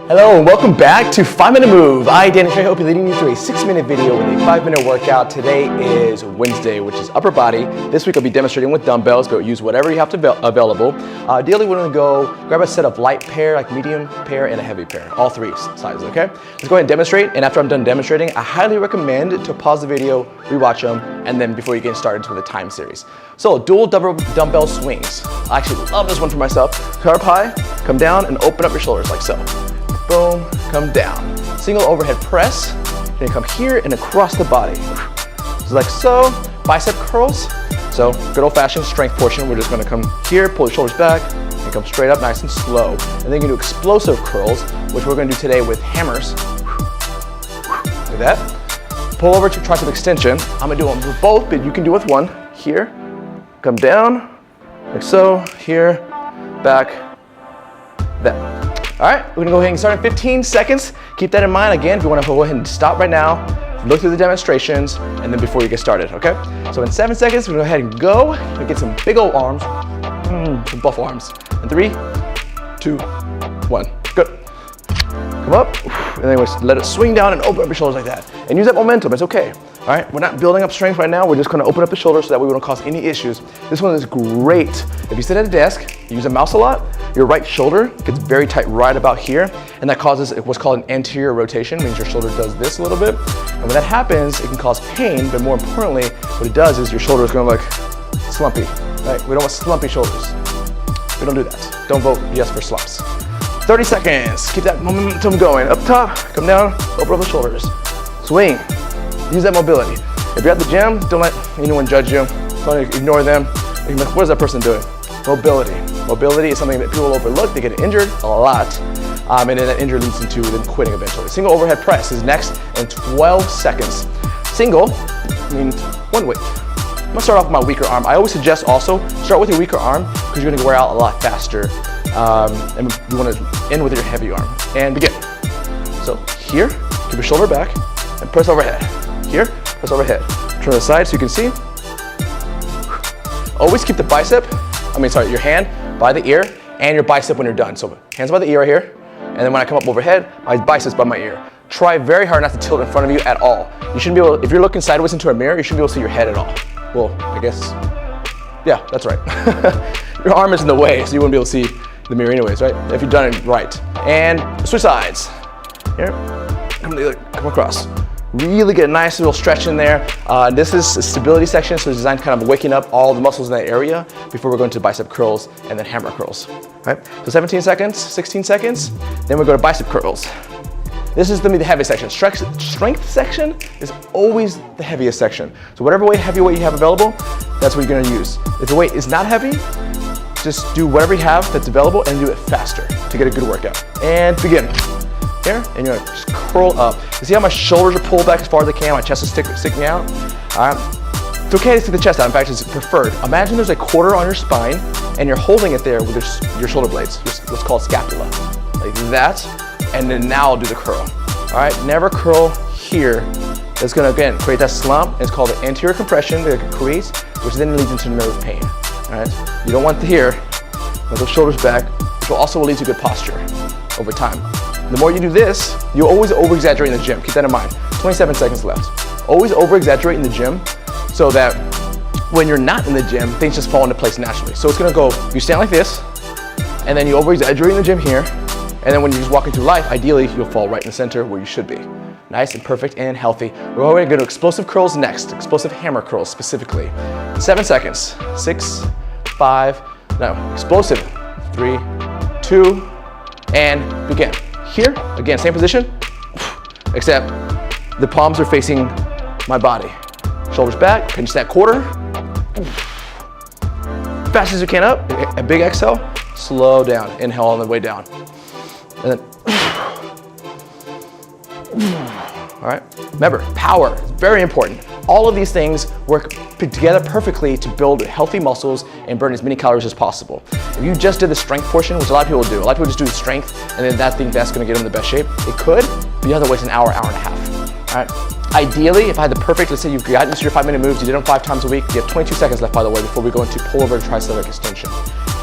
Hello and welcome back to 5-Minute Move. I, Danny Trey, hope you're leading you through a 6-minute video with a 5-minute workout. Today is Wednesday, which is upper body. This week I'll be demonstrating with dumbbells, but use whatever you have available. Ideally, we're gonna go grab a set of light pair, like medium pair, and a heavy pair. All three sizes, okay? Let's go ahead and demonstrate, and after I'm done demonstrating, I highly recommend to pause the video, rewatch them, and then before you get started with the time series. So, dual dumbbell swings. I actually love this one for myself. Start up high, come down, and open up your shoulders like so. Boom, come down. Single overhead press, then come here and across the body. Just like so, bicep curls. So good old fashioned strength portion. We're just gonna come here, pull the shoulders back, and come straight up nice and slow. And then you can do explosive curls, which we're gonna do today with hammers. Like that. Pull over to tricep extension. I'm gonna do them with both, but you can do with one. Here, come down, like so, here, back, that. All right, we're gonna go ahead and start in 15 seconds. Keep that in mind. Again, if you wanna go ahead and stop right now, look through the demonstrations, and then before you get started, okay? So in 7 seconds, we're gonna go ahead and go. We'll get some big old arms, some buff arms. In 3, 2, 1, good. Come up, and then we'll let it swing down and open up your shoulders like that. And use that momentum, it's okay. All right, we're not building up strength right now. We're just gonna open up the shoulders so that we won't cause any issues. This one is great. If you sit at a desk, you use a mouse a lot, your right shoulder gets very tight right about here, and that causes what's called an anterior rotation, means your shoulder does this a little bit. And when that happens, it can cause pain, but more importantly, what it does is your shoulder is gonna look slumpy, right? We don't want slumpy shoulders. We don't do that. Don't vote yes for slumps. 30 seconds, keep that momentum going. Up top, come down, open up the shoulders. Swing. Use that mobility. If you're at the gym, don't let anyone judge you. Don't ignore them. You're like, what is that person doing? Mobility. Mobility is something that people overlook. They get injured a lot, and then that injury leads into them quitting eventually. Single overhead press is next in 12 seconds. Single means one weight. I'm gonna start off with my weaker arm. I always suggest also start with your weaker arm because you're gonna wear out a lot faster, and you wanna end with your heavy arm. And begin. So here, keep your shoulder back and press overhead. Here, press overhead. Turn to the side so you can see. Always keep the your hand by the ear and your bicep when you're done. So hands by the ear right here, and then when I come up overhead, my biceps by my ear. Try very hard not to tilt in front of you at all. You shouldn't be able, if you're looking sideways into a mirror, you shouldn't be able to see your head at all. Well, I guess, yeah, that's right. Your arm is in the way, so you wouldn't be able to see the mirror anyways, right? If you've done it right. And switch sides. Here, come across. Really get a nice little stretch in there. This is a stability section, so it's designed kind of waking up all the muscles in that area before we're going to bicep curls and then hammer curls, right? So 17 seconds, 16 seconds, then we go to bicep curls. This is the heaviest section. Strength section is always the heaviest section. So whatever heavy weight you have available, that's what you're gonna use. If the weight is not heavy, just do whatever you have that's available and do it faster to get a good workout. And begin. Here, and you're gonna just curl up. You see how my shoulders are pulled back as far as I can, my chest is sticking out? All right. It's okay to stick the chest out, in fact, it's preferred. Imagine there's a quarter on your spine, and you're holding it there with your shoulder blades, what's called scapula, like that, and then now I'll do the curl. All right, never curl here. It's gonna, again, create that slump. It's called the anterior compression that it creates, which then leads into nerve pain, all right? You don't want to here, with those shoulders back, which will also lead to good posture over time. The more you do this, you always over-exaggerate in the gym. Keep that in mind. 27 seconds left. Always over-exaggerate in the gym so that when you're not in the gym, things just fall into place naturally. So it's gonna go, you stand like this, and then you over-exaggerate in the gym here, and then when you're just walking through life, ideally, you'll fall right in the center where you should be. Nice and perfect and healthy. We're going to go to explosive curls next, explosive hammer curls specifically. 7 seconds. 6, 5, no, explosive. 3, 2, and begin. Here, again, same position, except the palms are facing my body. Shoulders back, pinch that quarter. Fast as you can up, a big exhale, slow down. Inhale on the way down. And then, all right. Remember, power is very important. All of these things work together perfectly to build healthy muscles and burn as many calories as possible. If you just did the strength portion, which a lot of people do, a lot of people just do the strength and then that's gonna get them in the best shape. It could, but you have to waste an hour, hour and a half, all right? Ideally, if I had the perfect, let's say you've gotten into your 5-minute moves, you did them 5 times a week, you have 22 seconds left, by the way, before we go into pull over to tricep extension.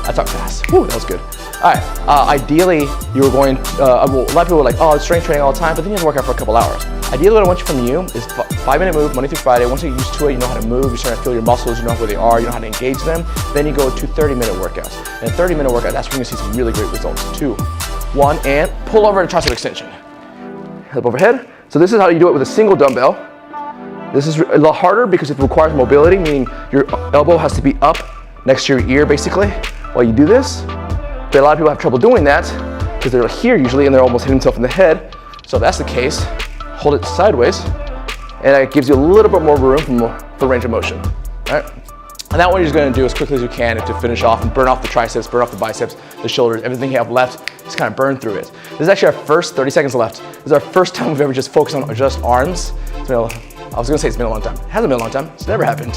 I talk fast. Whew, that was good. All right, ideally, you're going, well, a lot of people are like, oh, it's strength training all the time, but then you have to work out for a couple hours. Ideally, what I want from you is 5-minute move, Monday through Friday. Once you get used to it, you know how to move, you're starting to feel your muscles, you know where they are, you know how to engage them. Then you go to 30-minute workouts. And a 30-minute workout, that's where you're gonna see some really great results. 2, 1, and pull over and tricep extension. Hip overhead. So this is how you do it with a single dumbbell. This is a lot harder because it requires mobility, meaning your elbow has to be up next to your ear, basically, while you do this. But a lot of people have trouble doing that because they're here usually and they're almost hitting themselves in the head. So if that's the case, hold it sideways and it gives you a little bit more room for range of motion. All right? And that one you're just gonna do as quickly as you can to finish off and burn off the triceps, burn off the biceps, the shoulders, everything you have left, just kind of burn through it. This is actually our first 30 seconds left. This is our first time we've ever just focused on just arms. I was gonna say it's been a long time. It hasn't been a long time, it's never happened.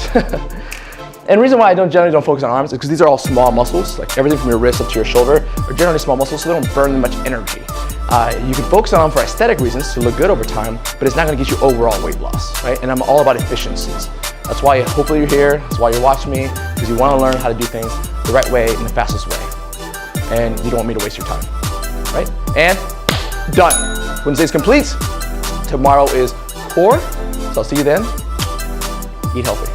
And the reason why I generally don't focus on arms is because these are all small muscles, like everything from your wrist up to your shoulder are generally small muscles, so they don't burn much energy. You can focus on them for aesthetic reasons to look good over time, but it's not gonna get you overall weight loss, right? And I'm all about efficiencies. That's why hopefully you're here, that's why you're watching me, because you wanna learn how to do things the right way and the fastest way. And you don't want me to waste your time, right? And done. Wednesday's complete. Tomorrow is core, so I'll see you then. Eat healthy.